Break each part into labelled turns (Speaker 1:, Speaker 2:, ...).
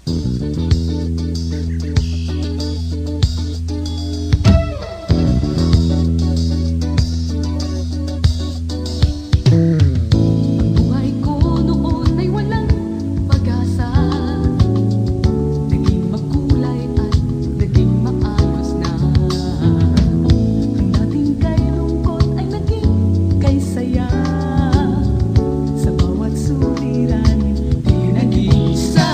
Speaker 1: Buhay ko noon ay walang pag-asa, naging makulay at naging maayos na. Ang dating kay lungkot ay naging kay saya, sa bawat suliran di nag-iisa.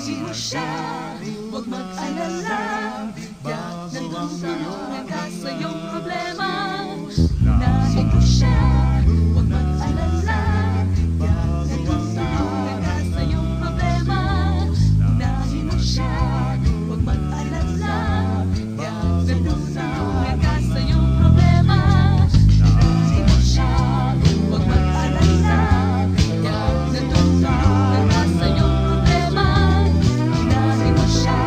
Speaker 1: Unahin mo siya, huwag mag-alala. Tiyak na tutulungan ka sa iyong problema. Unahin mo siya, huwag mag-alala. Tiyak na tutulungan ka sa iyong problema. Unahin mo siya, huwag mag-alala. Tiyak na tutulungan ka sa iyong problema. Unahin mo siya, huwag mag-alala. Tiyak na tutulungan ka sa iyong problema. Unahin mo siya,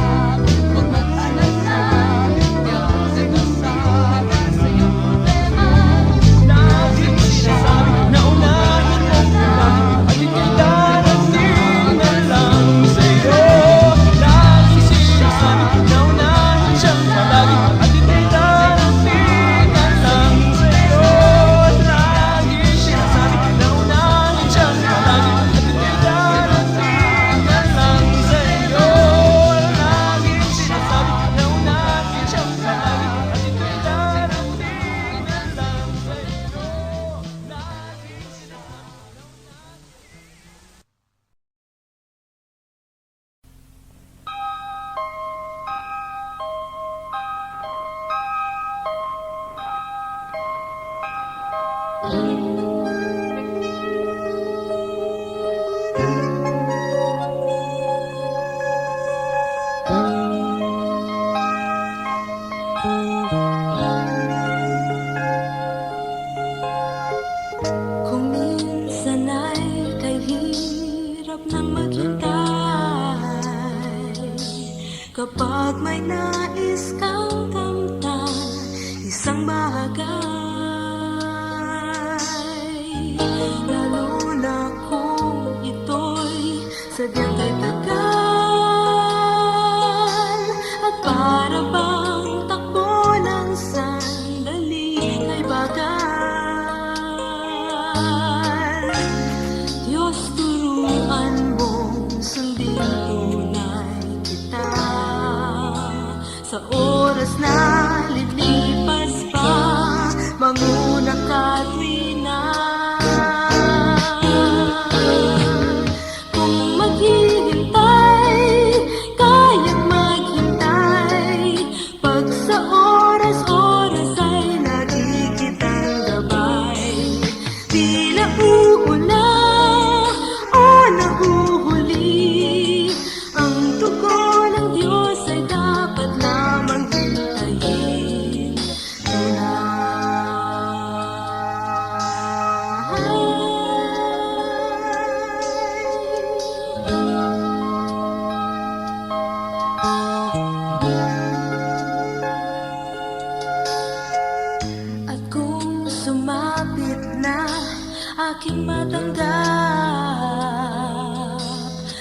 Speaker 1: huwag mag-alala. Tiyak na tutulungan ka sa iyong problema.
Speaker 2: Lagi mo sinasabi na unahin mo muna at ika'y darating na lang sa'yo. Lagi sinasabi na unahin siyang palagi at ika'y darating na lang sa'yo. Lagi sinasabi na unahin siyang palagi at ika'y darating na lang sa'yo. Lagi sinasabi na unahin siyang palagi at ika'y darating na lang
Speaker 3: Kung minsan ay kay hirap nang maghintay, kapag may nais kang kamtan, isang bagay, lalo na kung ito'y sadyang kay tagal, at para bang takbo ng sandali kay bagal. Diyos, turuan mong sundin tunay kita sa oras na lilipas pa, manguna ka tuwina. Kung maghihintay, kayang maghintay, pag sa oras-oras ay lagi kitang gabay. Di nauuna o nahuhuli, ang tugon ng Diyos ay dapat lamang hintayin. At kung sumapit na aking matanggap,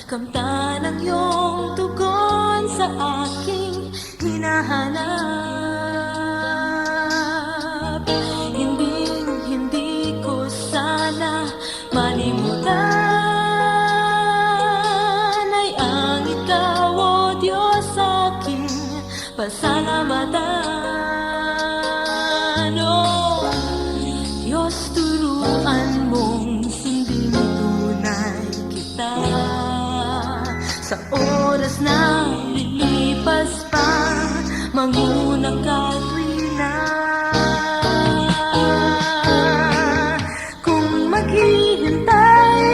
Speaker 3: kamtan ang iyong tugon sa aking hinahanap. Hindi ko sana malimutan ay ang ikaw, o Diyos, aking pasalamatan. Oh, Diyos, turuan mong sundin tunay kita sa oras na lilipas pa, manguna ka tuwina. Kung maghihintay,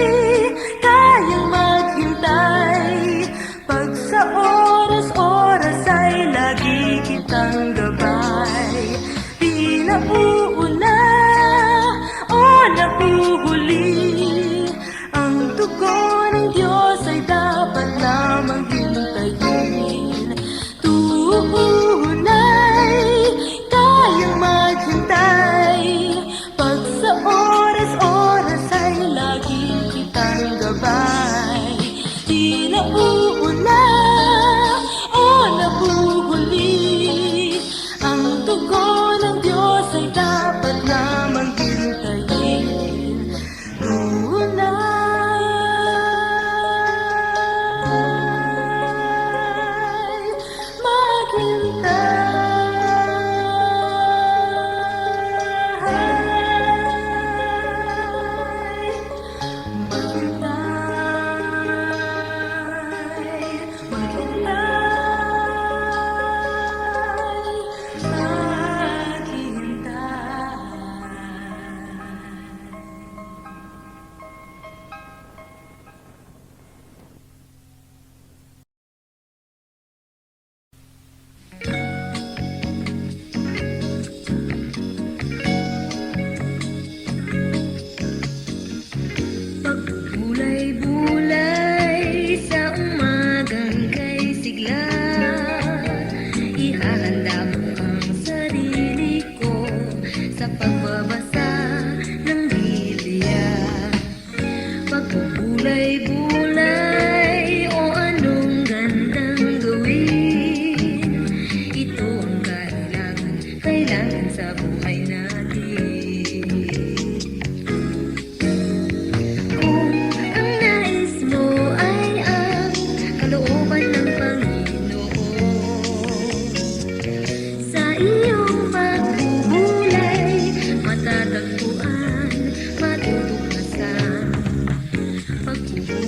Speaker 3: kayang maghintay, pag sa oras-oras ay lagi kitang gabay. Di nauuna o nahuhuli, ang tugon ng Diyos ay dapat lamang hintayin. Tunay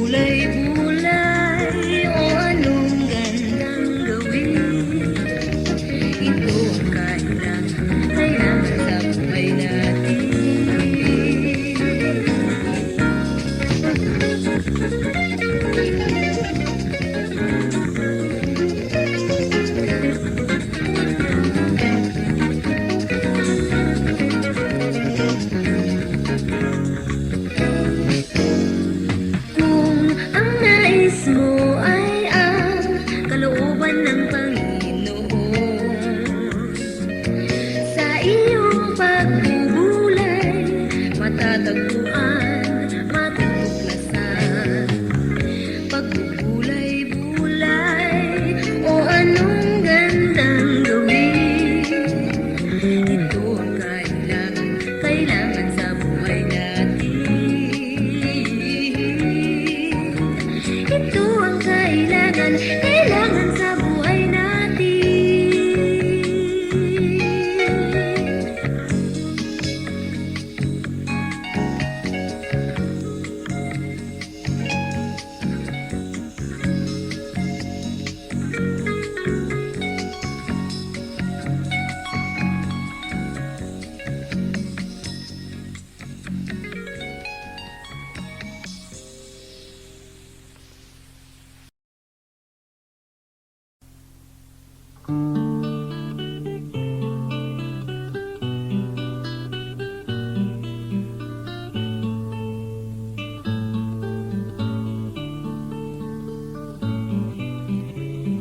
Speaker 3: Pagbubulay-bulay o anong gandang gawin, ito ang kailangan sa buhay natin. Kung ang nais mo ay ang kalooban ng Panginoon, sa iyong pagbubulay matatagpuan, matutuklasan. Pagbubulay-bulay o anong gandang gawin, ito ang kailangan sa buhay natin. Ito ang kailangan sa buhay natin.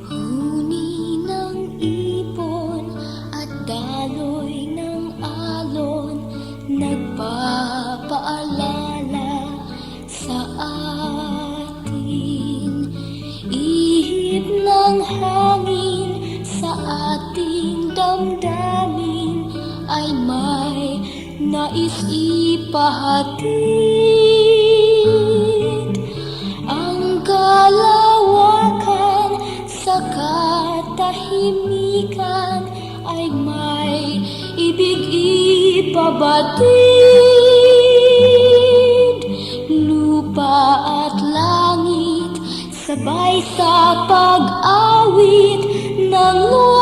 Speaker 3: Huni ng ibon at daloy ng alon, nagpapaalala sa atin. Ihip ng hangin sa ating damdamin ay may nais ipahatid. Ang kalawakan sa katahimikan ay may ibig ipabatid. Lupa at langit sabay sa pag-awit ng luwalhati.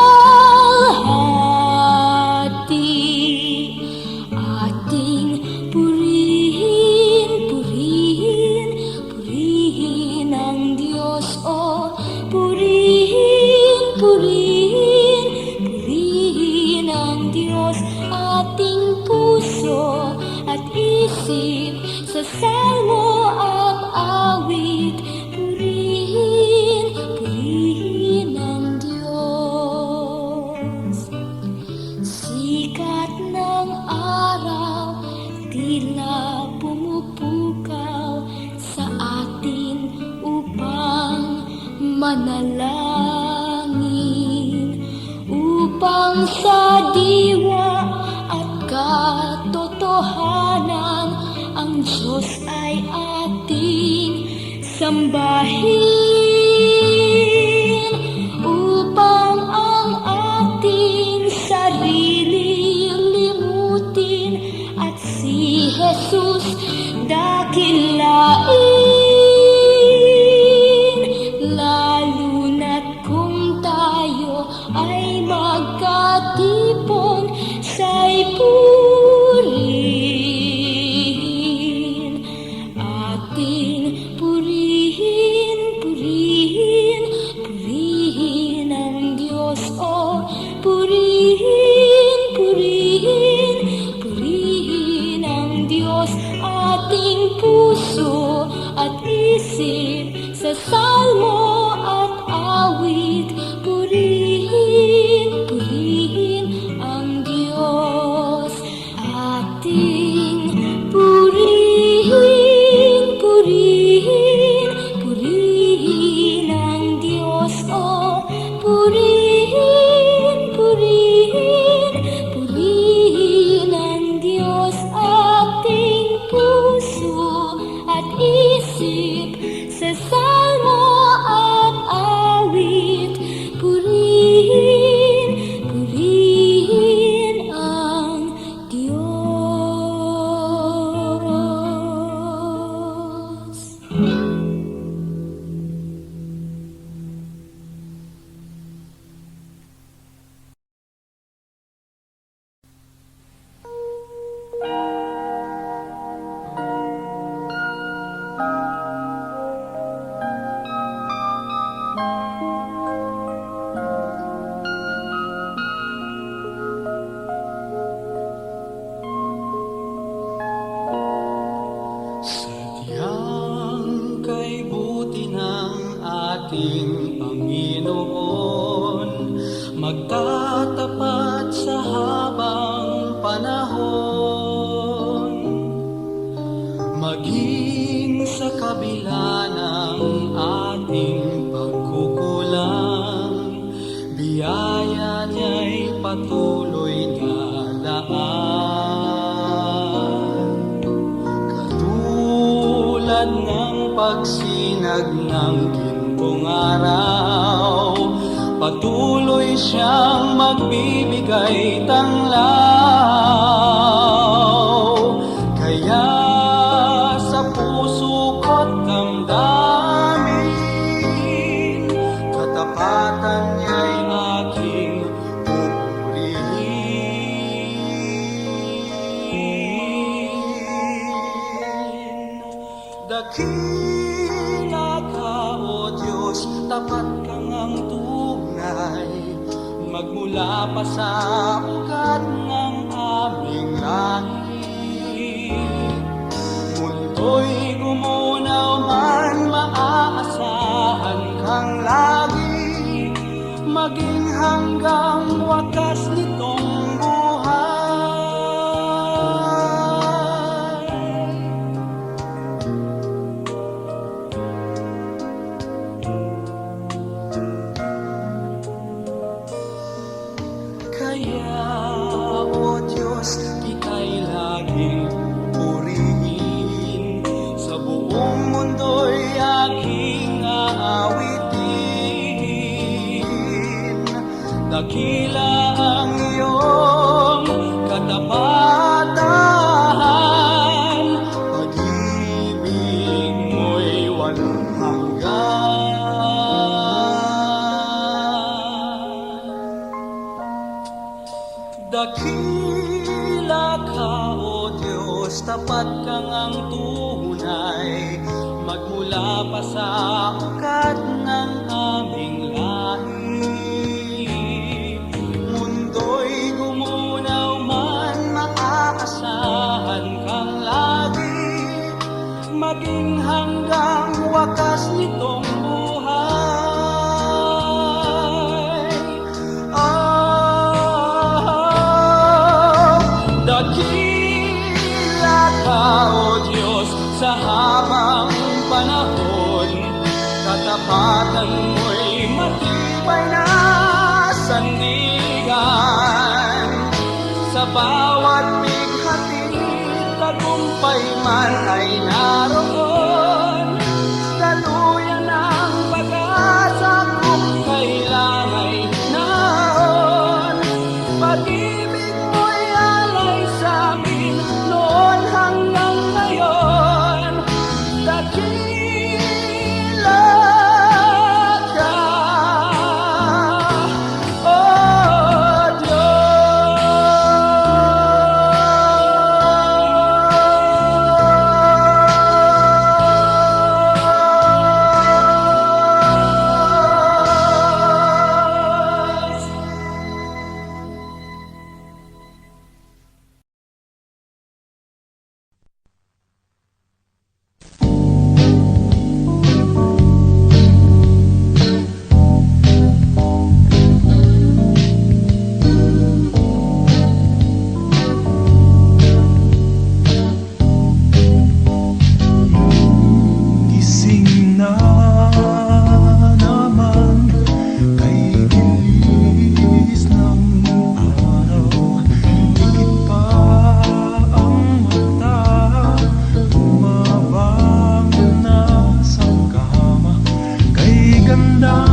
Speaker 3: Ating purihin, purihin, purihin ang Diyos, o purihin, purihin, purihin ang Diyos. Ating puso at isip sa salmo at awit, purihin, purihin ang Diyos. Sikat ng araw tila pumupukaw sa atin upang manalangin, upang sa diwa at katotohanan ang Diyos ay ating sambahin, upang ang ating sarili limutin at si Jesus dakilain. Lalo na't kung tayo ay magkatipon sa'y purihin. Ating purihin, purihin, purihin ang Diyos, o purihin, purihin, purihin ang Diyos. Ating puso at isip sa salmo at awit, purihin, purihin ang Diyos. Ating purihin, purihin, purihin ang Diyos, o purihin, purihin, purihin ang Diyos. Ating puso at isip sa salmo
Speaker 2: ating Panginoon, magtatapat sa habang panahon. Maging sa kabila ng ating pagkukulang, biyaya niya'y patuloy na daan. Katulad ng pagsinag ng gintong araw, patuloy siyang magbibigay tanglaw. Kaya sa puso ko't damdamin, katapatan niya'y aking pupurihin. Dakila ka, O Diyos, tapat kang ang tunay, magmula pa sa ugat ng aming lahi. Mundo'y gumunaw man, maaasahan kang lagi, maging hanggang wakas nitong buhay. Kaya, O Diyos, ika'y laging purihin, sa buong mundo'y aking aawitin. Dakila ang iyong katapatan, pag-ibig mo'y walang hanggan. Dakila ka, O Diyos, tapat kang ang tunay, magmula pa sa ugat ng aming lahi. Mundo'y gumunaw man, maaasahan kang lagi, maging hanggang wakas nitong buhay. Dakila ka, O Diyos, sa habang panahon, katapatan mo'y matibay na sandigan. Sa bawat bighati, tagumpay man ay naroon, daluyan ang pag-asa kung kailan ay naon. Pag-ibig mo'y alay sa'kin noon hanggang ngayon. Dakila ka, O Diyos.
Speaker 4: Gising na naman kay gilis ng araw, higit pa ang mata, bumabang na sa kama, kay ganda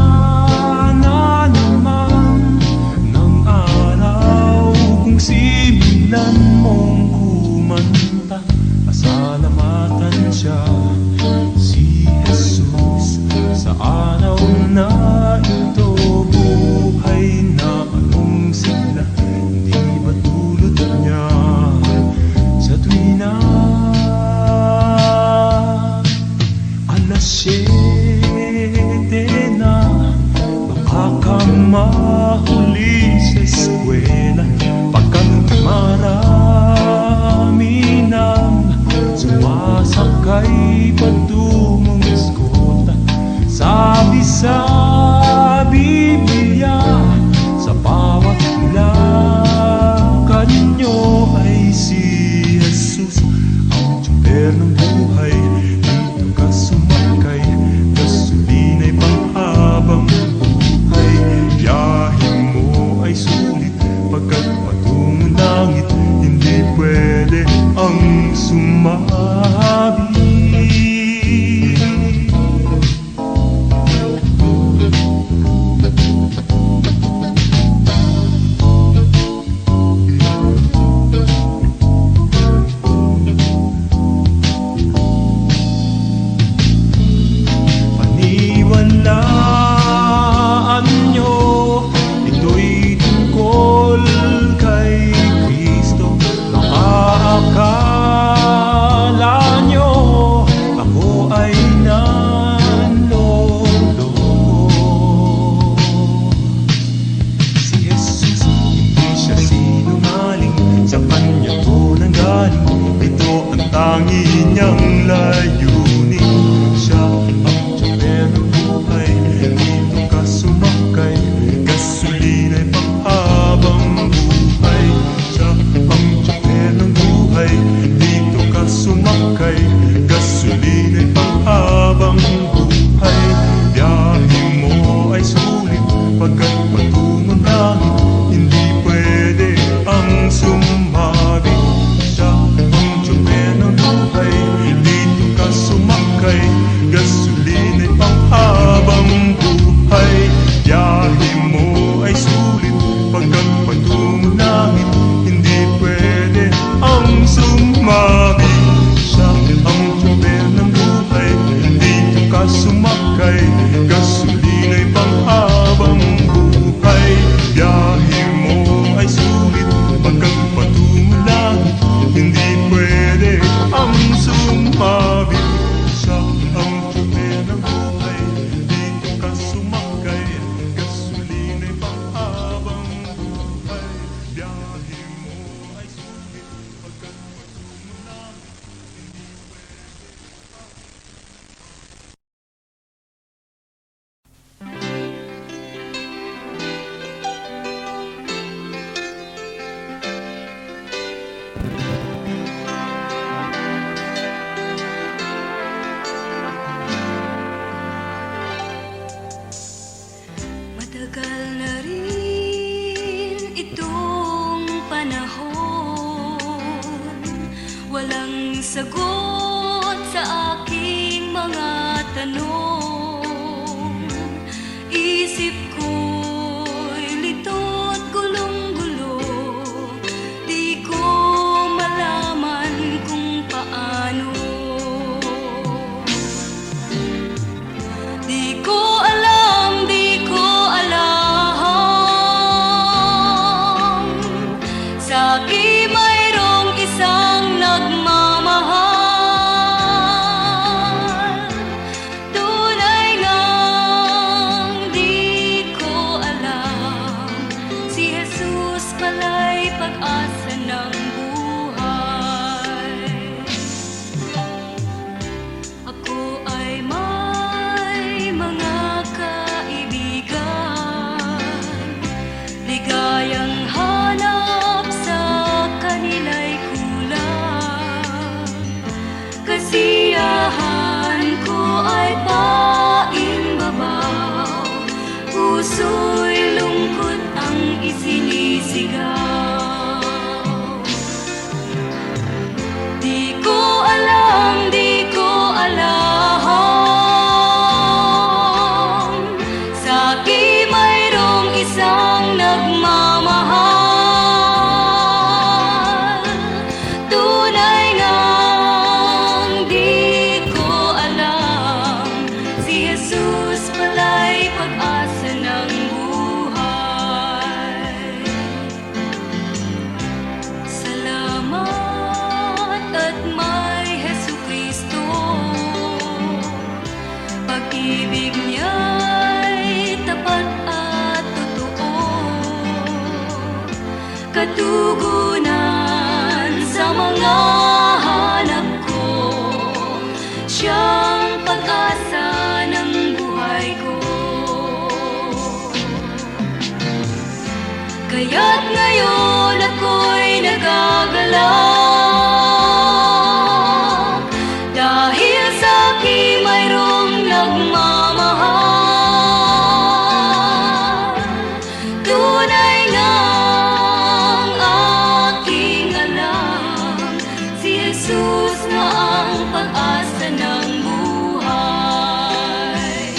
Speaker 4: na naman ng araw, kung simulan mong kumanta, pasalamatan siya. Si Jesus sa araw na ito, buhay na anong sigla, hindi ba dulot niya sa tuwina? Alas 7 na
Speaker 1: Jesus pala'y pag-asa ng buhay. Salamat at may Jesucristo, pag-ibig niya'y tapat at totoo, katugunan sa mga hanap ko, siyang pag-asa ng buhay ko. Kaya't ngayon ako'y nagagalak, dahil sa akin mayroong nagmamahal. Tunay ngang aking alam, si Jesus na ang pag-asa ng buhay.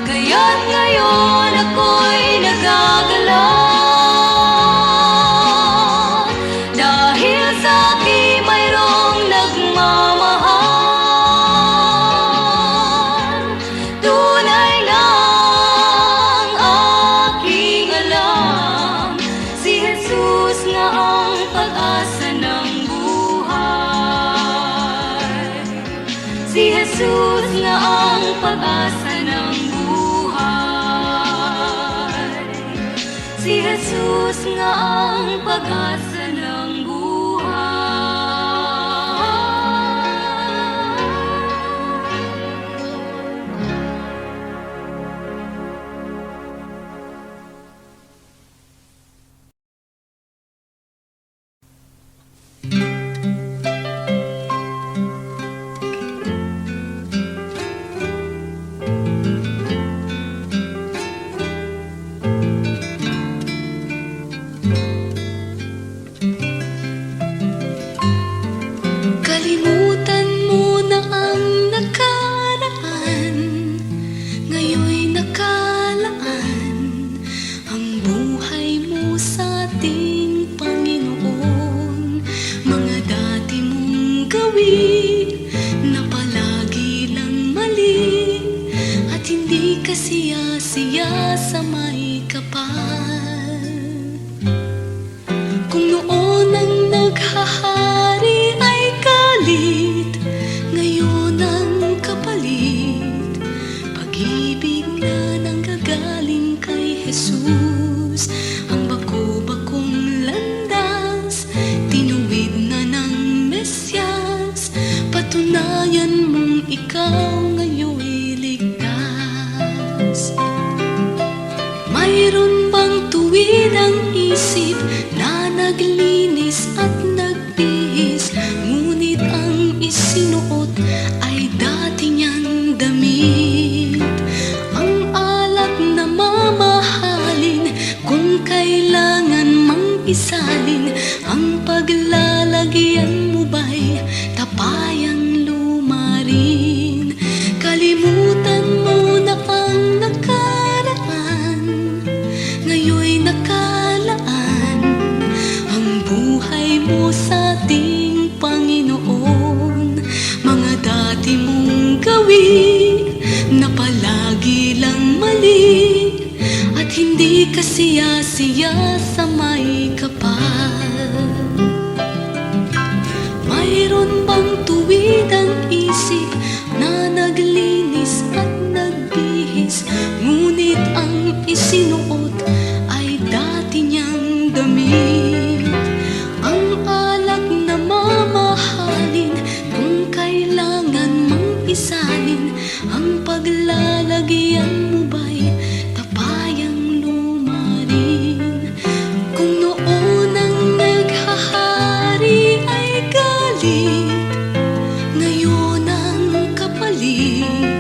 Speaker 1: Kaya't ngayon ako'y nagagalak, dahil sa akin mayroong nagmamahal. Tunay ngang aking alam, si Jesus nga ang pag-asa ng buhay. Si Jesus nga ang pag-asa ng buhay. Si Jesus nga ang pag-asa ng
Speaker 3: Kalimutan mo na ang nakaraan, ngayon'y nakalaan ang buhay mo sa ating Panginoon. Mga dati mong gawin na palagi lang mali, at hindi ka siya sa may kapal. Kung noon ang naghahari ay galit, ngayon ang kapalit, pag-ibig na nanggagaling kay Jesus. Ang bako-bakong landas, tinuwid na ng Mesyas, patunayan mong ikaw ngayon'y ligtas. Mayroon bang tuwid ang isip na naglinis at nagbihis, ngunit ang isinuot ay dati niyang damit? Ang alak na mamahalin, kung kailangan mang isalin, ang paglalagyan mo ba'y tapayang lumarin? Kalimutan mo na ang nakaraan, ngayon'y nakalaan ang buhay mo sa ating Panginoon. Mga dati mong gawin na palagi lang mali, at hindi ka siya sa may kapal. Mayroon bang tuwid ang isip na naglinis at nagbihis, ngunit ang isinuot ay dati niyang damit? Ang alak na mamahalin, kung kailangan mang isalin, ang paglalagyan mo ba'y tapayang lumarin? Kung noon ang naghahari ay galit, ngayon ang kapalit,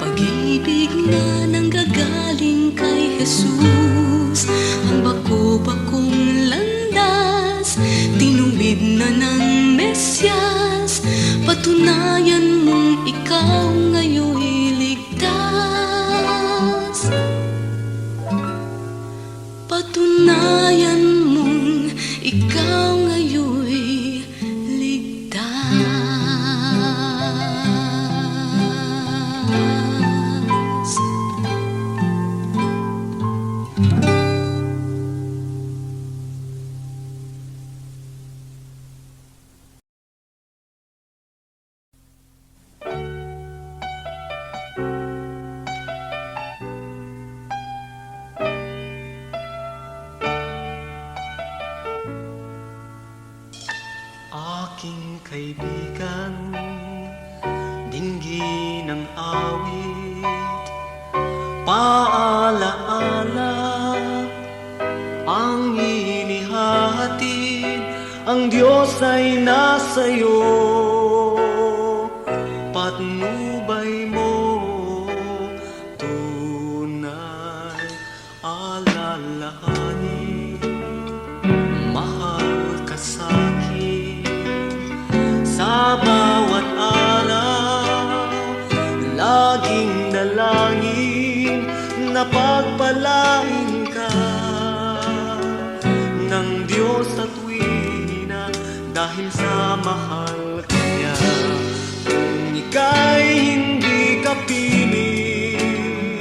Speaker 3: pag-ibig na nanggagaling kay Jesus. Ang bako-bakong landas, tinuwid na ng Mesyas, patunayan mong ikaw ngayon'y ligtas. Patunayan mong ikaw ngayon'y ligtas.
Speaker 2: awit, paalaala ang inihahatid. Ang Diyos ay nasa'yo, patnubay mo tunay alalahanin. Mahal ka sa'kin sa bawat araw, laging dalangin na pagpalain ka ng Diyos at tuwina dahil sa mahal ka niya. Kung ika'y hindi kapiling,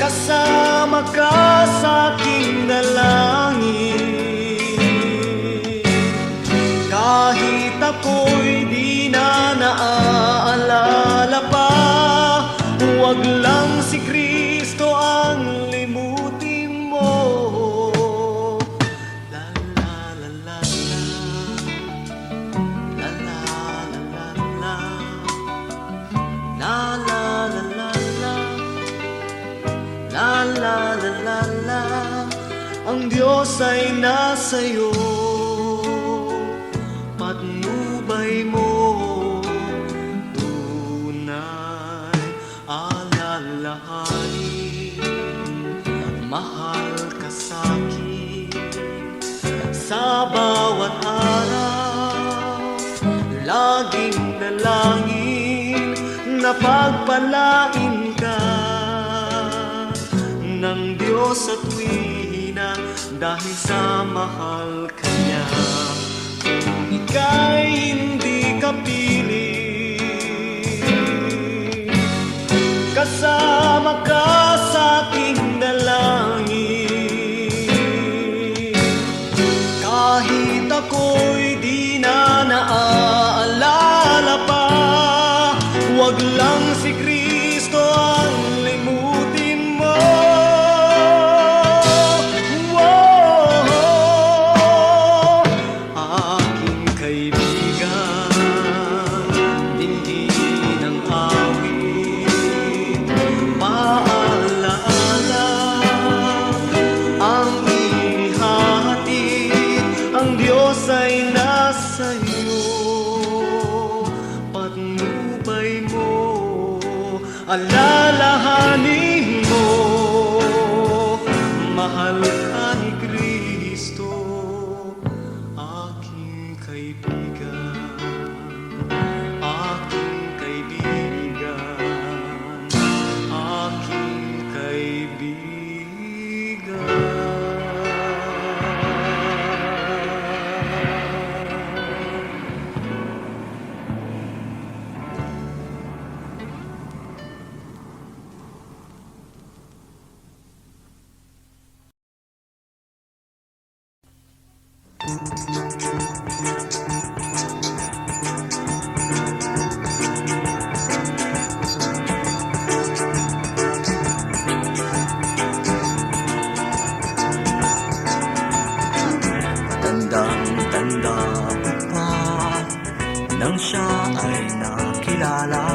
Speaker 2: kasama ka sa aking dalangin. Kahit ako'y di na naaalala pa, huwag lang si Kristo ang limutin mo. La la la la la, la la la la la, la la la la la, la la la la la. Ang Diyos ay nasa'yo, patnubay mo tunay alalahanin. Mahal ka sa'kin sa bawat araw, laging dalangin na pagpalain ka ng Diyos at tuwina dahil sa mahal ka niya. Kung ika'y hindi kapiling, kasama ka sa aking dalangin. Kahit ako'y di na naaalala pa, huwag lang si Kristo ang limutin mo. Wow! Aking kaibigan, dinggin ang awit, paalaala ang inihahatid. Ang Diyos ay nasa'yo, patnubay mo, alalahanin mo. Mahal ka ni Kristo, aking kaibigan, aking kaibigan, aking kaibigan. Tandang-tanda ko pa nang siya ay nakilala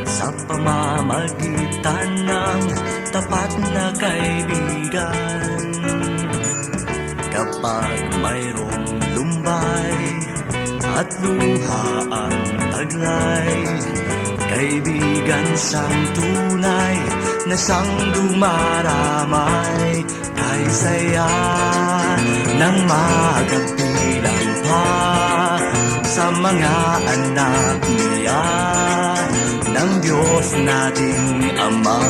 Speaker 2: sa pamamagitan ng tapat na kaibigan. Kapag mayroong lumbay at luha ang taglay, kaibigan siyang tunay na siyang dumaramay. Kay saya ng magkabilang pa sa mga anak niya ng Diyos nating Ama.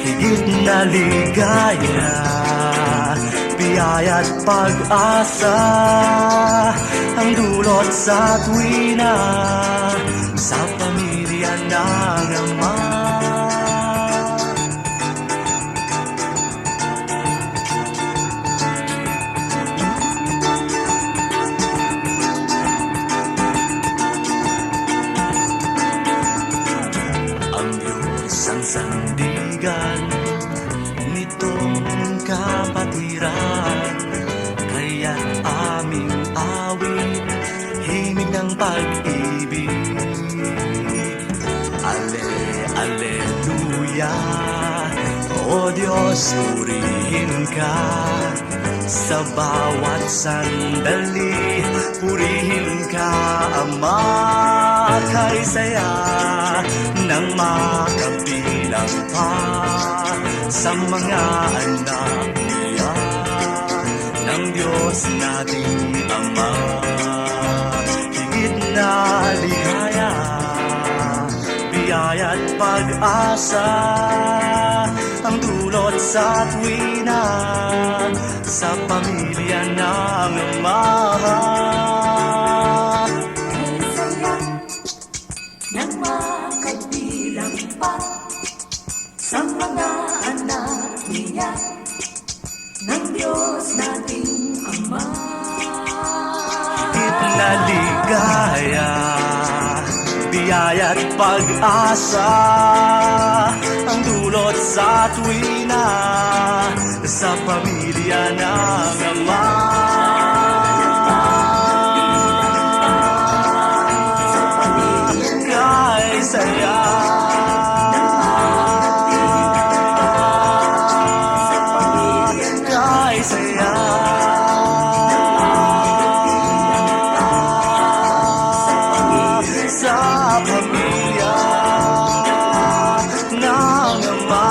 Speaker 2: Higit na ligaya, biyaya't pag-asa ang dulot sa tuwina sa pamilya ng Ama. Ang Diyos ang sandigan nitong kapatiran, kaya't aming awit, himig ng pag-ibig.
Speaker 5: pamilya. O Diyos, purihin ka sa bawat sandali. Purihin ka, Ama, kay saya ng makabilang pa sa mga anak niya ng Diyos nating Ama. Higit na ligaya, biyaya't pag-asa ang dulot sa tuwina sa pamilya ng Ama.
Speaker 3: Ang saya ng makabilang pa sa mga anak niya ng Diyos nating Ama.
Speaker 5: Higit na ligaya, biyaya't pag-asa ang dulot sa tuwina sa pamilya ng Ama. Kay saya kay saya sa pamilya ng Ama.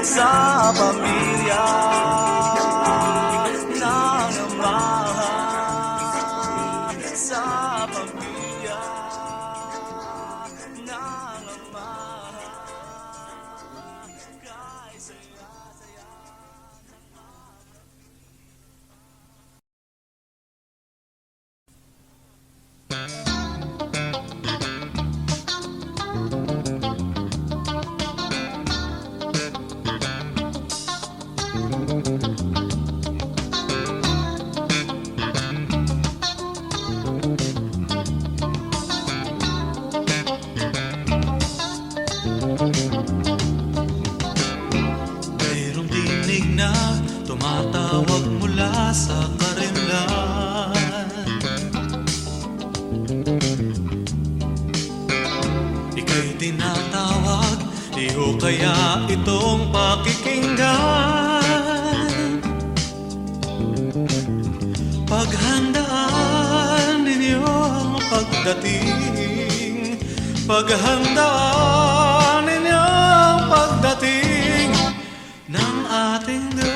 Speaker 5: Sa pamilya ng Ama. Sa pamilya ng Ama. Kay saya, saya.
Speaker 4: Mayroong tinig na tumatawag mula sa karimlan. Ika'y tinatawag, di ho kaya itong pakikinggan. Paghandaan ninyo ang pagdating. Paghandaan ninyo ang pagdating ng ating Diyos.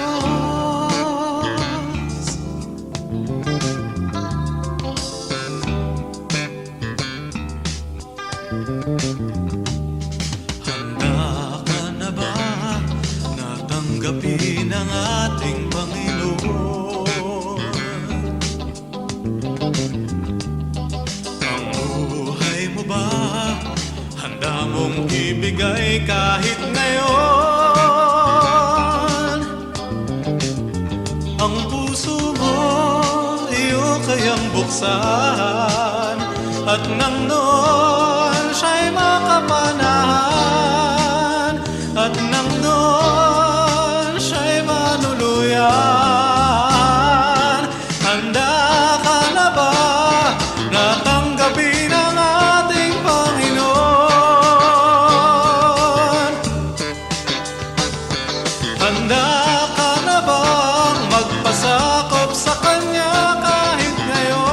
Speaker 4: Handa ka na ba na tanggapin ang ating Panginoon? Ang buhay mo ba handa mong ibigay kahit ngayon? Ang puso mo iyo kayang buksan at nang noon siya'y makapanahan at nang noon siya'y manuluyan. Handa ka na ba na tanggapin ang ating Panginoon? Handa ka na bang magpasakop sa Kanya kahit ngayon?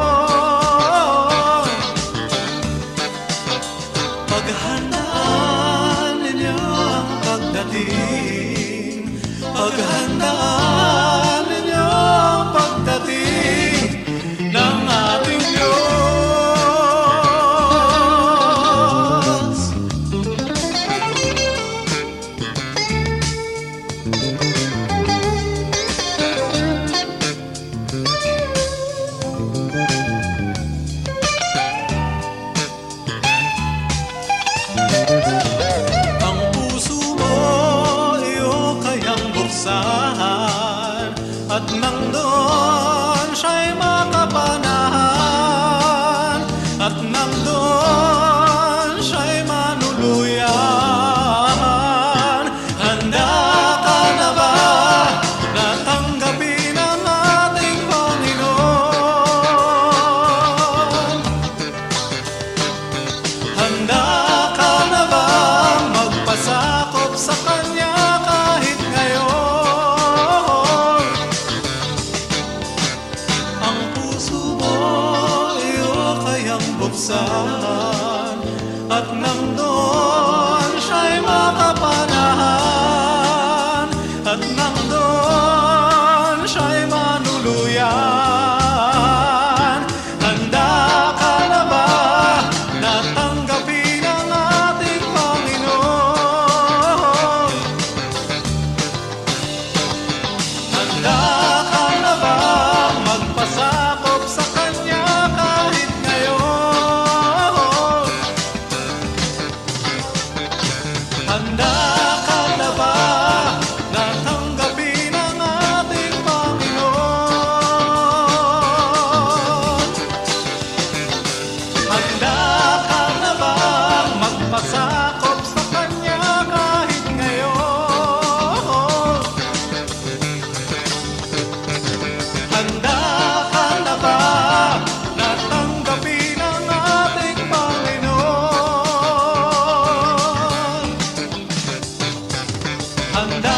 Speaker 4: Paghandaan ninyo ang pagdating. Paghandaan ninyo ang pagdating ng ating Diyos. Ang puso mo iyo kayang buksan at nang doon siya'y makapanahan at nang doon siya'y manuluyan. Handa ka na ba na tanggapin ang ating Panginoon? Handa ka na bang kapangyarihan at nang doon siya'y makapanahan at nang doon siya'y manuluyan. Handa ka na ba na tanggapin ang ating Panginoon? Handa ka na ba magpasakop sa Kanya kahit ngayon? Handa ka na ba na tanggapin ang ating Panginoon? Handa ka na ba magpasakop sa Kanya kahit ngayon? Handa ka na ba na tanggapin ang ating Panginoon? Handa